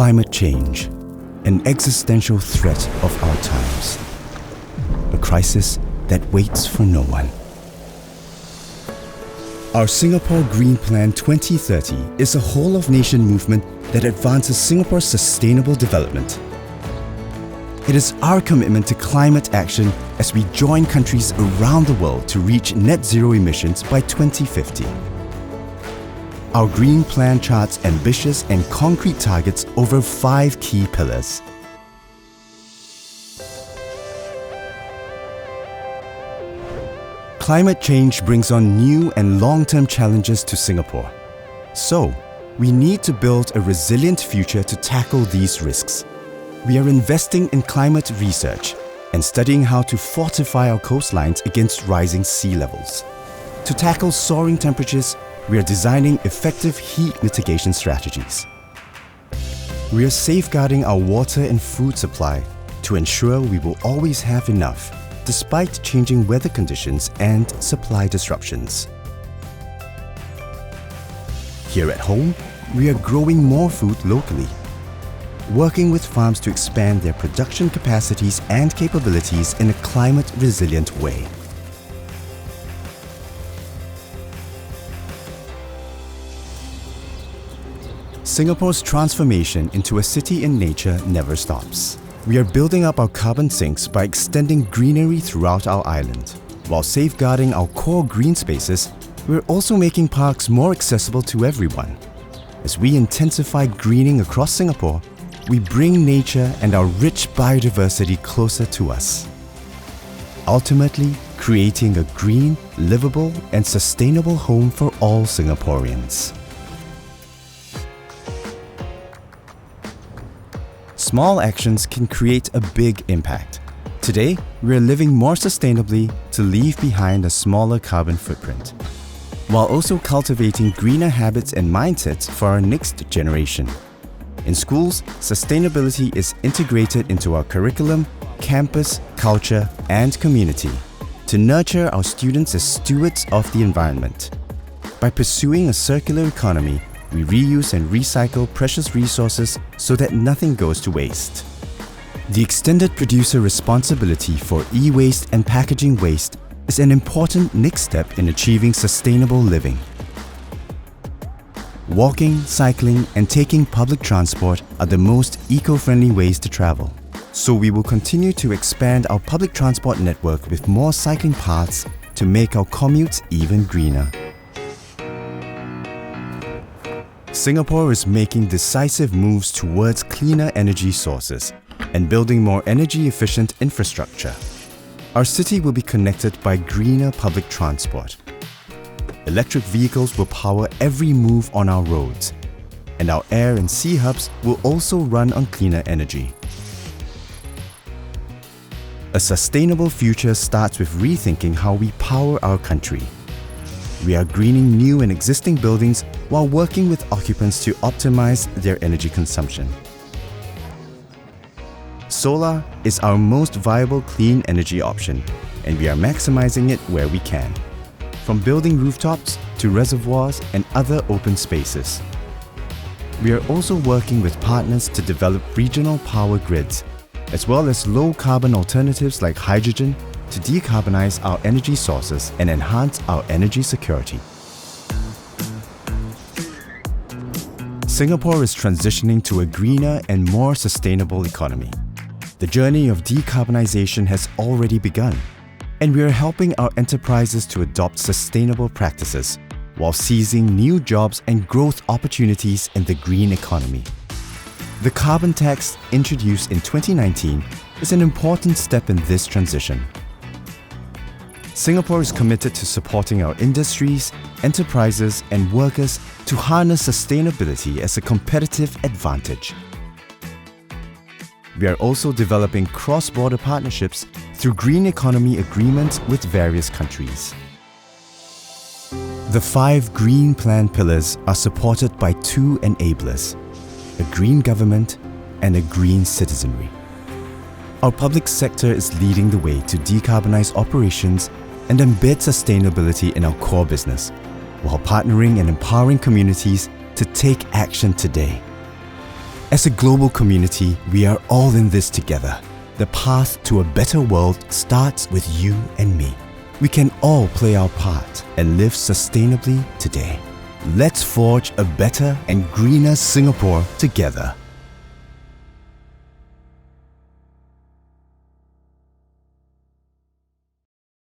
Climate change, an existential threat of our times. A crisis that waits for no one. Our Singapore Green Plan 2030 is a whole-of-nation movement that advances Singapore's sustainable development. It is our commitment to climate action as we join countries around the world to reach net zero emissions by 2050. Our Green Plan charts ambitious and concrete targets over 5 key pillars. Climate change brings on new and long-term challenges to Singapore. So, we need to build a resilient future to tackle these risks. We are investing in climate research and studying how to fortify our coastlines against rising sea levels. To tackle soaring temperatures, we are designing effective heat mitigation strategies. We are safeguarding our water and food supply to ensure we will always have enough, despite changing weather conditions and supply disruptions. Here at home, we are growing more food locally, working with farms to expand their production capacities and capabilities in a climate-resilient way. Singapore's transformation into a city in nature never stops. We are building up our carbon sinks by extending greenery throughout our island. While safeguarding our core green spaces, we're also making parks more accessible to everyone. As we intensify greening across Singapore, we bring nature and our rich biodiversity closer to us. Ultimately, creating a green, livable, and sustainable home for all Singaporeans. Small actions can create a big impact. Today, we are living more sustainably to leave behind a smaller carbon footprint, while also cultivating greener habits and mindsets for our next generation. In schools, sustainability is integrated into our curriculum, campus, culture, and community to nurture our students as stewards of the environment. By pursuing a circular economy, we reuse and recycle precious resources so that nothing goes to waste. The extended producer responsibility for e-waste and packaging waste is an important next step in achieving sustainable living. Walking, cycling, and taking public transport are the most eco-friendly ways to travel. So we will continue to expand our public transport network with more cycling paths to make our commutes even greener. Singapore is making decisive moves towards cleaner energy sources and building more energy-efficient infrastructure. Our city will be connected by greener public transport. Electric vehicles will power every move on our roads, and our air and sea hubs will also run on cleaner energy. A sustainable future starts with rethinking how we power our country. We are greening new and existing buildings while working with occupants to optimize their energy consumption. Solar is our most viable clean energy option, and we are maximizing it where we can, from building rooftops to reservoirs and other open spaces. We are also working with partners to develop regional power grids, as well as low-carbon alternatives like hydrogen to decarbonize our energy sources and enhance our energy security. Singapore is transitioning to a greener and more sustainable economy. The journey of decarbonization has already begun, and we are helping our enterprises to adopt sustainable practices while seizing new jobs and growth opportunities in the green economy. The carbon tax introduced in 2019 is an important step in this transition. Singapore is committed to supporting our industries, enterprises, and workers to harness sustainability as a competitive advantage. We are also developing cross-border partnerships through green economy agreements with various countries. The 5 Green Plan pillars are supported by 2 enablers: a green government and a green citizenry. Our public sector is leading the way to decarbonize operations and embed sustainability in our core business, while partnering and empowering communities to take action today. As a global community, we are all in this together. The path to a better world starts with you and me. We can all play our part and live sustainably today. Let's forge a better and greener Singapore together.